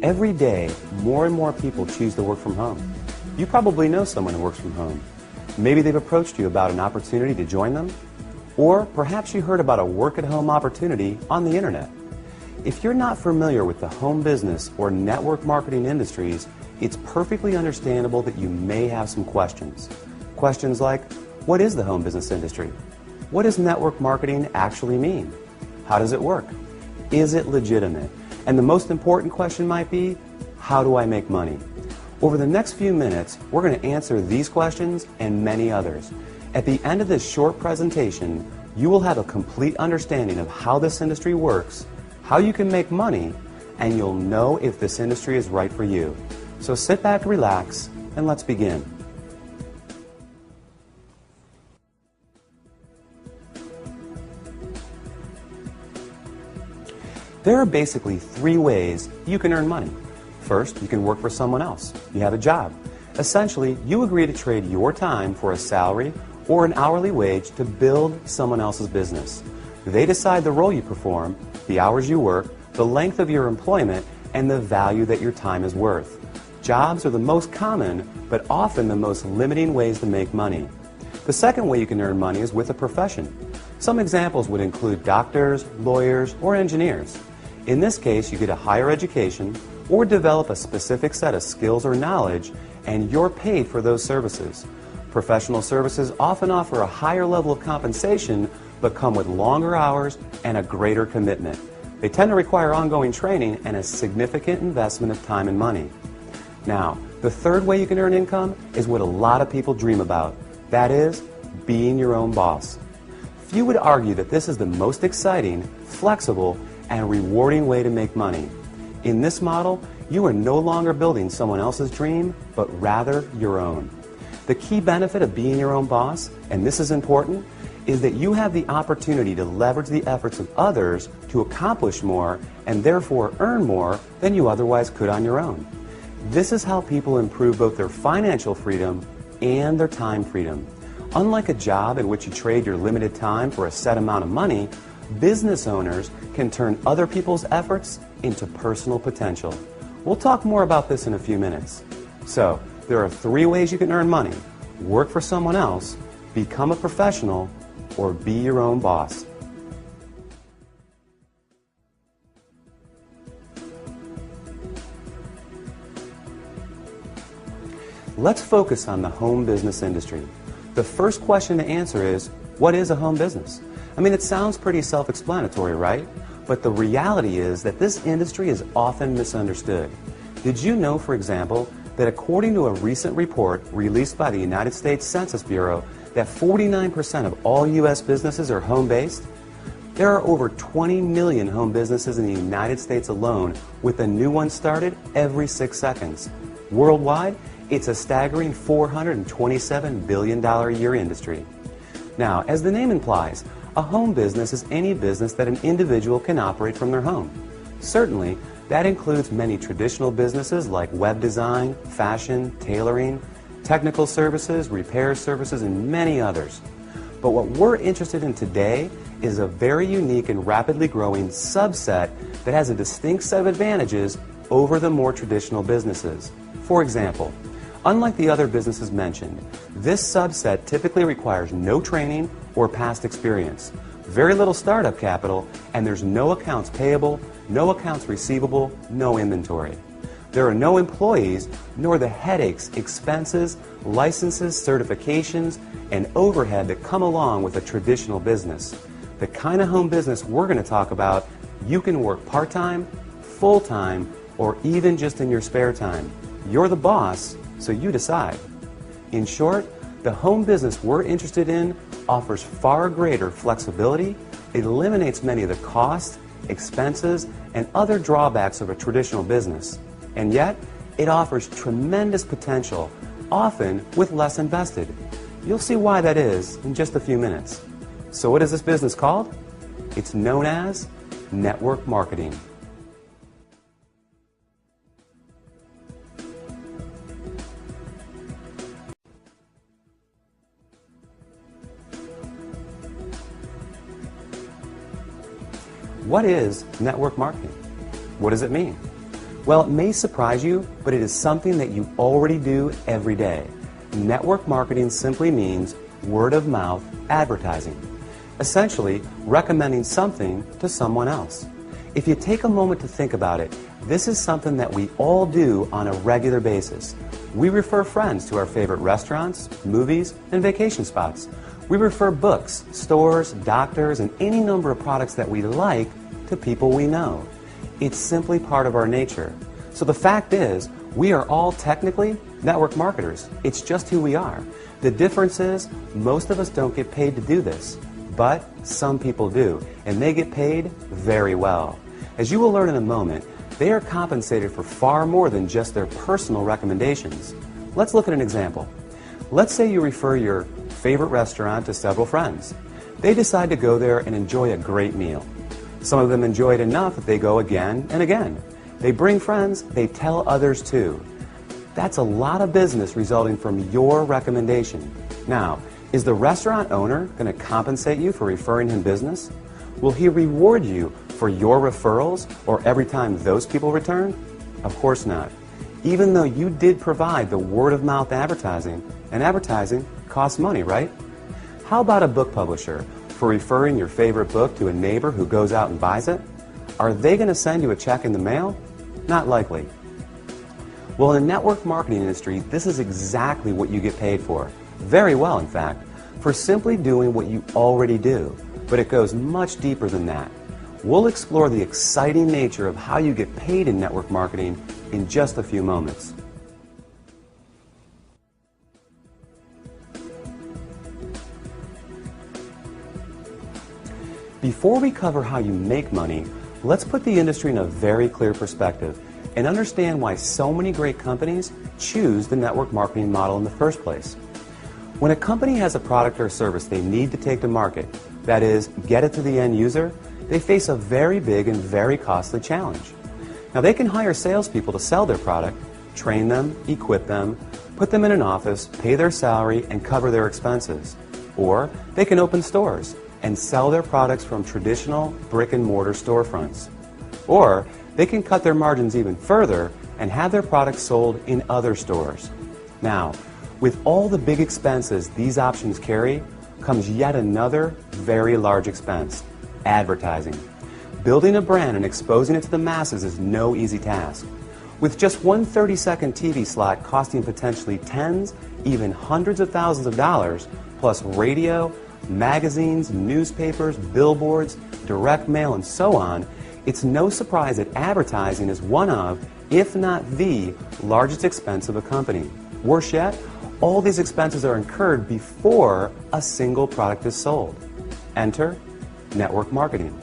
Every day, more and more people choose to work from home. You probably know someone who works from home. Maybe they've approached you about an opportunity to join them, or perhaps you heard about a work-at-home opportunity on the internet. If you're not familiar with the home business or network marketing industries, it's perfectly understandable that you may have some questions. Questions like, what is the home business industry? What does network marketing actually mean? How does it work? Is it legitimate? And the most important question might be, how do I make money? Over the next few minutes, we're going to answer these questions and many others. At the end of this short presentation, you will have a complete understanding of how this industry works, how you can make money, and you'll know if this industry is right for you. So sit back, relax, and let's begin. There are basically three ways you can earn money. First, you can work for someone else. You have a job. Essentially, you agree to trade your time for a salary or an hourly wage to build someone else's business. They decide the role you perform, the hours you work, the length of your employment, and the value that your time is worth. Jobs are the most common, but often the most limiting ways to make money. The second way you can earn money is with a profession. Some examples would include doctors, lawyers, or engineers. In this case, you get a higher education or develop a specific set of skills or knowledge, and you're paid for those services. Professional services often offer a higher level of compensation, but come with longer hours and a greater commitment. They tend to require ongoing training and a significant investment of time and money. Now, the third way you can earn income is what a lot of people dream about. That is, being your own boss. Few would argue that this is the most exciting, flexible, and rewarding way to make money. In this model, you are no longer building someone else's dream, but rather your own. The key benefit of being your own boss, and this is important, is that you have the opportunity to leverage the efforts of others to accomplish more and therefore earn more than you otherwise could on your own. This is how people improve both their financial freedom and their time freedom. Unlike a job in which you trade your limited time for a set amount of money, business owners can turn other people's efforts into personal potential. We'll talk more about this in a few minutes. So, there are three ways you can earn money: work for someone else, become a professional, or be your own boss. Let's focus on the home business industry. The first question to answer is, what is a home business? I mean, it sounds pretty self-explanatory, right? But the reality is that this industry is often misunderstood. Did you know, for example, that according to a recent report released by the United States Census Bureau, that 49% of all U.S. businesses are home-based? There are over 20 million home businesses in the United States alone, with a new one started every 6 seconds. Worldwide, it's a staggering $427 billion a year industry. Now, as the name implies, a home business is any business that an individual can operate from their home. Certainly, that includes many traditional businesses like web design, fashion, tailoring, technical services, repair services, and many others. But what we're interested in today is a very unique and rapidly growing subset that has a distinct set of advantages over the more traditional businesses. For example, unlike the other businesses mentioned, this subset typically requires no training or past experience, very little startup capital, and there's no accounts payable, no accounts receivable, no inventory. There are no employees, nor the headaches, expenses, licenses, certifications, and overhead that come along with a traditional business. The kind of home business we're going to talk about, you can work part-time, full-time, or even just in your spare time. You're the boss, so you decide. In short, the home business we're interested in offers far greater flexibility, it eliminates many of the costs, expenses, and other drawbacks of a traditional business. And yet, it offers tremendous potential, often with less invested. You'll see why that is in just a few minutes. So what is this business called? It's known as network marketing. What is network marketing? What does it mean? Well, it may surprise you, but it is something that you already do every day. Network marketing simply means word-of-mouth advertising. Essentially, recommending something to someone else. If you take a moment to think about it, this is something that we all do on a regular basis. We refer friends to our favorite restaurants, movies, and vacation spots. We refer books, stores, doctors, and any number of products that we like to people we know. It's simply part of our nature. So the fact is, we are all technically network marketers. It's just who we are. The difference is, most of us don't get paid to do this, but some people do, and they get paid very well. As you will learn in a moment, they are compensated for far more than just their personal recommendations. Let's look at an example. Let's say you refer your favorite restaurant to several friends. They decide to go there and enjoy a great meal. Some of them enjoy it enough that they go again and again. They bring friends, they tell others too. That's a lot of business resulting from your recommendation. Now, is the restaurant owner going to compensate you for referring him business? Will he reward you for your referrals or every time those people return? Of course not. Even though you did provide the word-of-mouth advertising, and advertising costs money, right? How about a book publisher for referring your favorite book to a neighbor who goes out and buys it? Are they going to send you a check in the mail? Not likely. Well, in the network marketing industry, this is exactly what you get paid for. Very well, in fact, for simply doing what you already do. But it goes much deeper than that. We'll explore the exciting nature of how you get paid in network marketing in just a few moments. Before we cover how you make money, let's put the industry in a very clear perspective and understand why so many great companies choose the network marketing model in the first place. When a company has a product or service they need to take to market, that is, get it to the end user, they face a very big and very costly challenge. Now, they can hire salespeople to sell their product, train them, equip them, put them in an office, pay their salary, and cover their expenses. Or they can open stores and sell their products from traditional brick-and-mortar storefronts. Or they can cut their margins even further and have their products sold in other stores. Now, with all the big expenses these options carry, comes yet another very large expense: advertising. Building a brand and exposing it to the masses is no easy task. With just one 30-second TV slot costing potentially tens, even hundreds of thousands of dollars, plus radio, magazines, newspapers, billboards, direct mail, and so on, it's no surprise that advertising is one of, if not the, largest expense of a company. Worse yet, all these expenses are incurred before a single product is sold. Enter network marketing.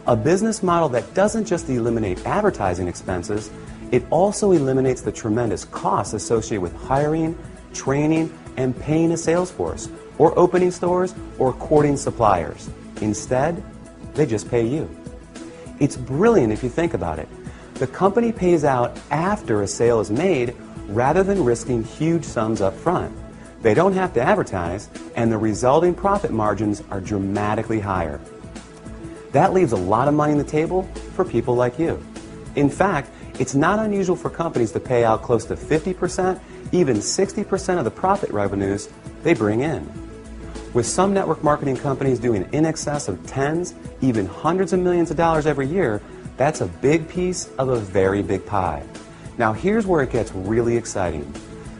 A business model that doesn't just eliminate advertising expenses, it also eliminates the tremendous costs associated with hiring, training, and paying a sales force, or opening stores, or courting suppliers. Instead, they just pay you. It's brilliant if you think about it. The company pays out after a sale is made rather than risking huge sums up front. They don't have to advertise, and the resulting profit margins are dramatically higher. That leaves a lot of money on the table for people like you. In fact, it's not unusual for companies to pay out close to 50%, even 60% of the profit revenues they bring in. With some network marketing companies doing in excess of tens, even hundreds of millions of dollars every year, that's a big piece of a very big pie. Now here's where it gets really exciting.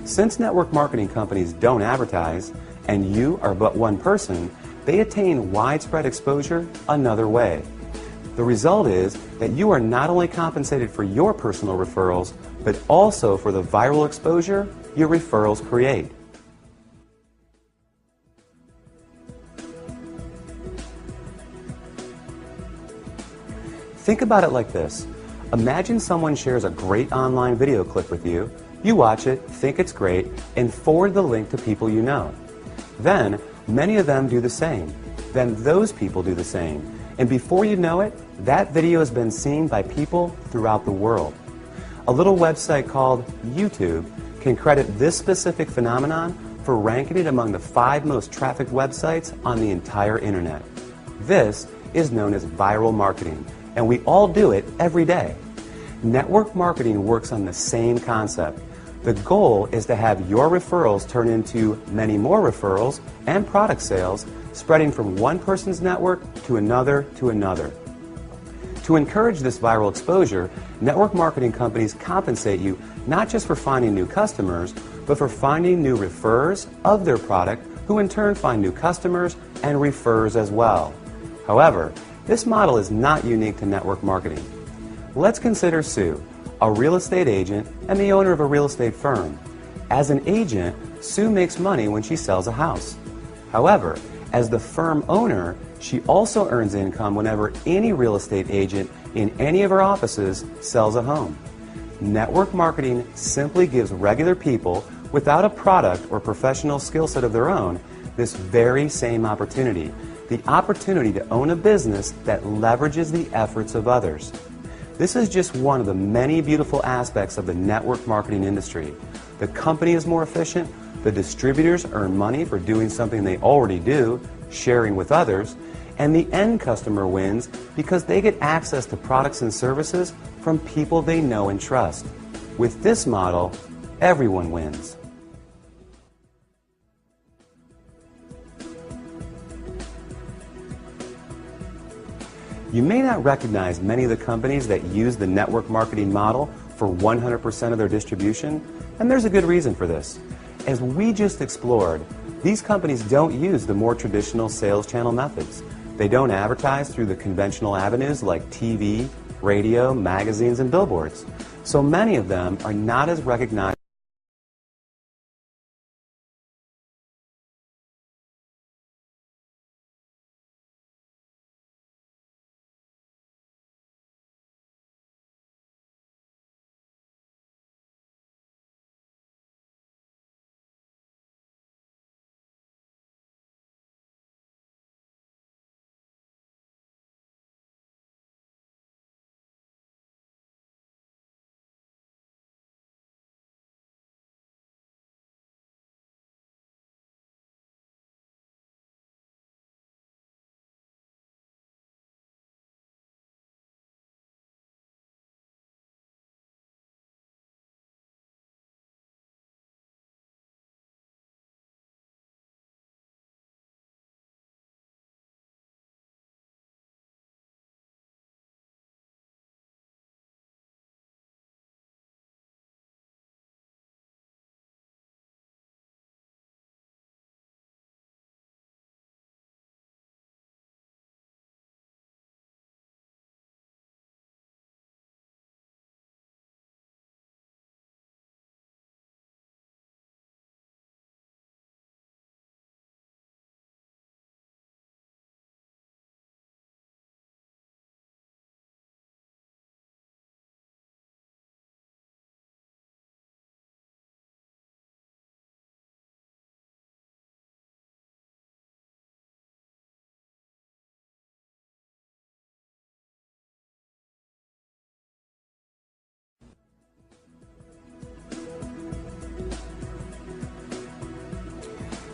Since network marketing companies don't advertise, and you are but one person, they attain widespread exposure another way. The result is that you are not only compensated for your personal referrals, but also for the viral exposure your referrals create. Think about it like this. Imagine someone shares a great online video clip with you. You watch it, think it's great, and forward the link to people you know. Then, many of them do the same. Then those people do the same. And before you know it, that video has been seen by people throughout the world. A little website called YouTube can credit this specific phenomenon for ranking it among the 5 most trafficked websites on the entire internet. This is known as viral marketing, and we all do it every day. Network marketing works on the same concept. The goal is to have your referrals turn into many more referrals and product sales, spreading from one person's network to another to another. To encourage this viral exposure, network marketing companies compensate you not just for finding new customers, but for finding new referrers of their product, who in turn find new customers and refers as well. However, this model is not unique to network marketing. Let's consider Sue, a real estate agent and the owner of a real estate firm. As an agent, Sue makes money when she sells a house. However, as the firm owner, she also earns income whenever any real estate agent in any of her offices sells a home. Network marketing simply gives regular people without a product or professional skill set of their own this very same opportunity, the opportunity to own a business that leverages the efforts of others. This is just one of the many beautiful aspects of the network marketing industry. The company is more efficient, the distributors earn money for doing something they already do, sharing with others, and the end customer wins because they get access to products and services from people they know and trust. With this model, everyone wins. You may not recognize many of the companies that use the network marketing model for 100% of their distribution, and there's a good reason for this. As we just explored, these companies don't use the more traditional sales channel methods. They don't advertise through the conventional avenues like TV, radio, magazines, and billboards. So many of them are not as recognized.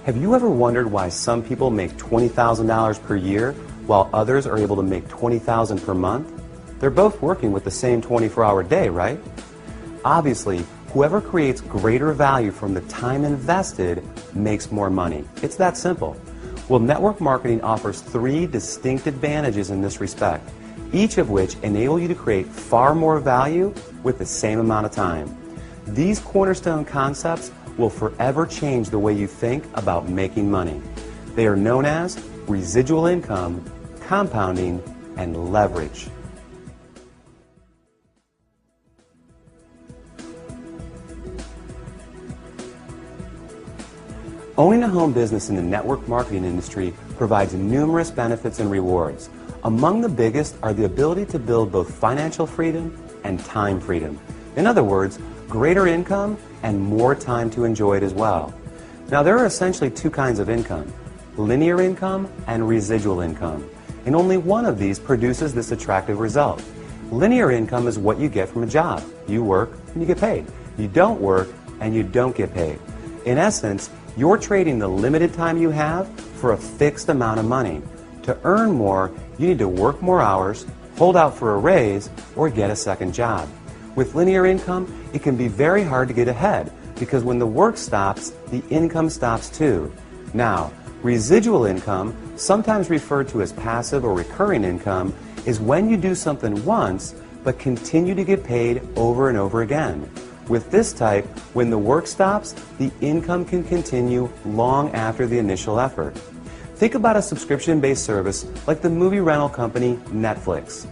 Have you ever wondered why some people make $20,000 per year while others are able to make $20,000 per month? They're both working with the same 24-hour day, right? Obviously, whoever creates greater value from the time invested makes more money. It's that simple. Well, network marketing offers 3 distinct advantages in this respect, each of which enable you to create far more value with the same amount of time. These cornerstone concepts will forever change the way you think about making money. They are known as residual income, compounding, and leverage. Owning a home business in the network marketing industry provides numerous benefits and rewards. Among the biggest are the ability to build both financial freedom and time freedom. In other words, greater income and more time to enjoy it as well. Now, there are essentially 2 kinds of income: linear income and residual income. And only one of these produces this attractive result. Linear income is what you get from a job. You work and you get paid. You don't work and you don't get paid. In essence, you're trading the limited time you have for a fixed amount of money. To earn more, you need to work more hours, hold out for a raise, or get a second job. With linear income, it can be very hard to get ahead because when the work stops, the income stops too. Now, residual income, sometimes referred to as passive or recurring income, is when you do something once but continue to get paid over and over again. With this type, when the work stops, the income can continue long after the initial effort. Think about a subscription-based service like the movie rental company Netflix.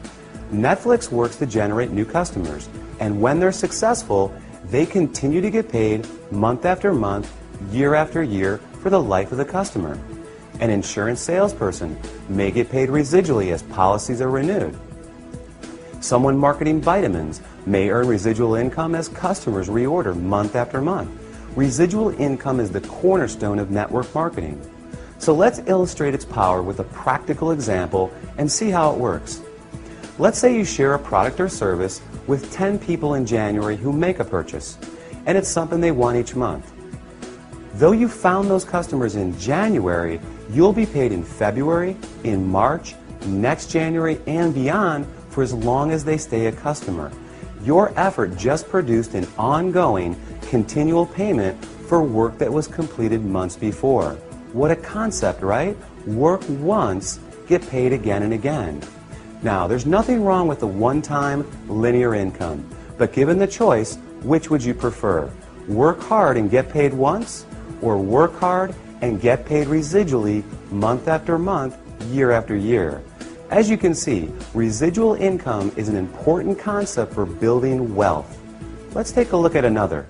Netflix works to generate new customers, and when they're successful, they continue to get paid month after month, year after year for the life of the customer. An insurance salesperson may get paid residually as policies are renewed. Someone marketing vitamins may earn residual income as customers reorder month after month. Residual income is the cornerstone of network marketing. So let's illustrate its power with a practical example and see how it works. Let's say you share a product or service with 10 people in January who make a purchase, and it's something they want each month. Though you found those customers in January, you'll be paid in February, in March, next January, and beyond for as long as they stay a customer. Your effort just produced an ongoing, continual payment for work that was completed months before. What a concept, right? Work once, get paid again and again. Now, there's nothing wrong with the one-time linear income, but given the choice, which would you prefer? Work hard and get paid once, or work hard and get paid residually month after month, year after year? As you can see, residual income is an important concept for building wealth. Let's take a look at another.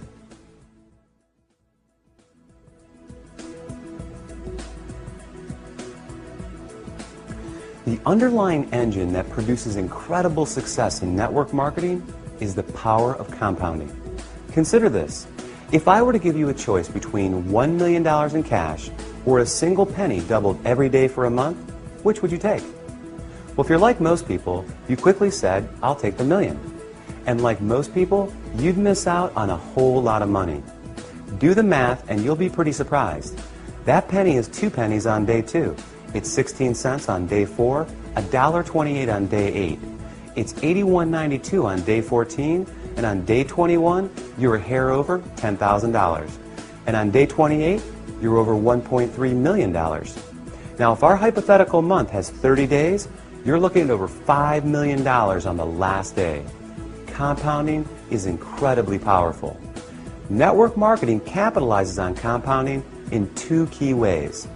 The underlying engine that produces incredible success in network marketing is the power of compounding. Consider this. If I were to give you a choice between $1 million in cash or a single penny doubled every day for a month, which would you take? Well, if you're like most people, you quickly said, I'll take the million. And like most people, you'd miss out on a whole lot of money. Do the math and you'll be pretty surprised. That penny is 2 pennies on day 2. It's 16 cents on day 4, $1.28 on day 8. It's $81.92 on day 14, and on day 21, you're a hair over $10,000. And on day 28, you're over $1.3 million. Now, if our hypothetical month has 30 days, you're looking at over $5 million on the last day. Compounding is incredibly powerful. Network marketing capitalizes on compounding in 2 key ways.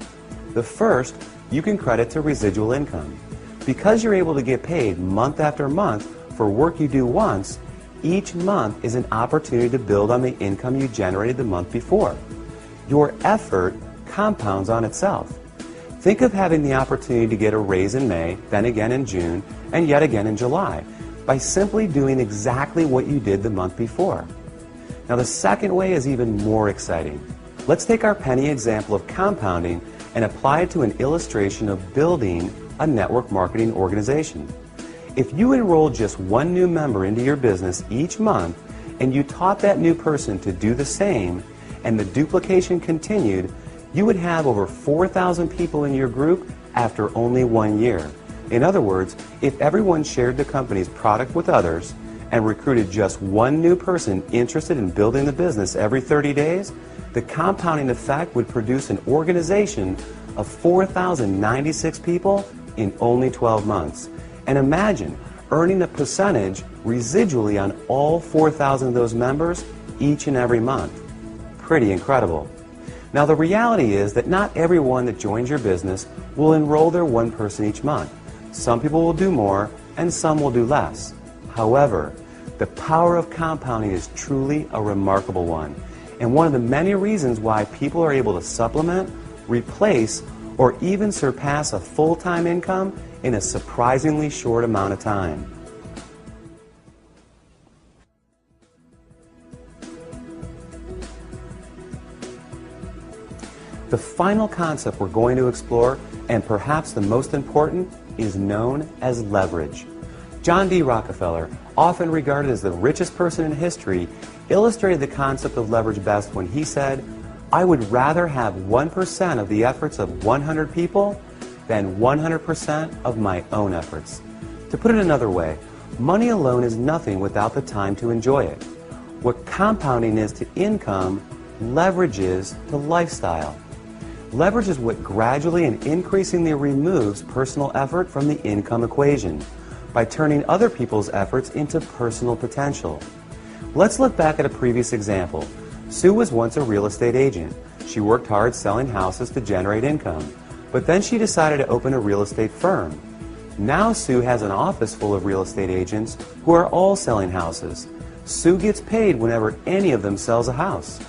The first, you can credit to residual income. Because you're able to get paid month after month for work you do once, each month is an opportunity to build on the income you generated the month before. Your effort compounds on itself. Think of having the opportunity to get a raise in May, then again in June, and yet again in July, by simply doing exactly what you did the month before. Now, the second way is even more exciting. Let's take our penny example of compounding and apply it to an illustration of building a network marketing organization. If you enrolled just 1 new member into your business each month and you taught that new person to do the same and the duplication continued, you would have over 4,000 people in your group after only 1 year. In other words, if everyone shared the company's product with others and recruited just 1 new person interested in building the business every 30 days, the compounding effect would produce an organization of 4,096 people in only 12 months. And imagine earning a percentage residually on all 4,000 of those members each and every month. Pretty incredible. Now, the reality is that not everyone that joins your business will enroll their 1 person each month. Some people will do more and some will do less. However, the power of compounding is truly a remarkable one, and one of the many reasons why people are able to supplement, replace, or even surpass a full-time income in a surprisingly short amount of time. The final concept we're going to explore, and perhaps the most important, is known as leverage. John D. Rockefeller, often regarded as the richest person in history, illustrated the concept of leverage best when he said, "I would rather have 1% of the efforts of 100 people than 100% of my own efforts." To put it another way, Money alone is nothing without the time to enjoy it. What compounding is to income, leverage is to lifestyle. Leverage is what gradually and increasingly removes personal effort from the income equation by turning other people's efforts into personal potential. Let's look back at a previous example. Sue was once a real estate agent. She worked hard selling houses to generate income, but then she decided to open a real estate firm. Now Sue has an office full of real estate agents who are all selling houses. Sue gets paid whenever any of them sells a house.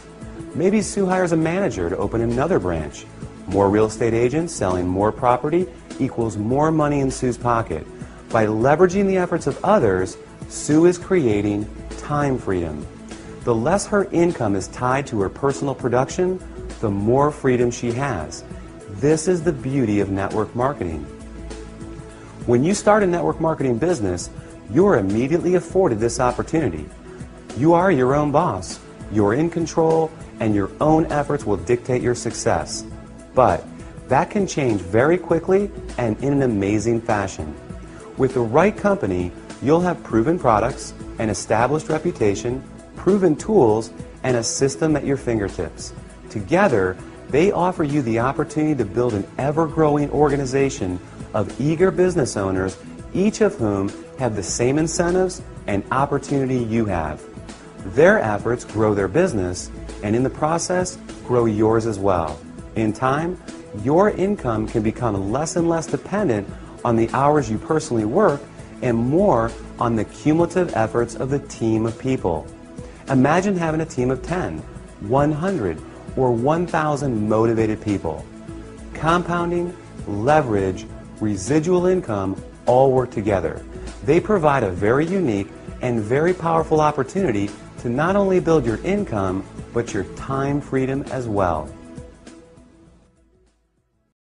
Maybe Sue hires a manager to open another branch. More real estate agents selling more property equals more money in Sue's pocket. By leveraging the efforts of others, Sue is creating time freedom. The less her income is tied to her personal production, the more freedom she has. This is the beauty of network marketing. When you start a network marketing business, you are immediately afforded this opportunity. You are your own boss, you're in control, and your own efforts will dictate your success. But that can change very quickly and in an amazing fashion. With the right company, you'll have proven products, an established reputation, proven tools, and a system at your fingertips. Together, they offer you the opportunity to build an ever-growing organization of eager business owners, each of whom have the same incentives and opportunity you have. Their efforts grow their business, and in the process, grow yours as well. In time, your income can become less and less dependent on the hours you personally work and more on the cumulative efforts of the team of people. Imagine having a team of 10, 100, or 1,000 motivated people. Compounding, leverage, residual income all work together. They provide a very unique and very powerful opportunity to not only build your income, but your time freedom as well.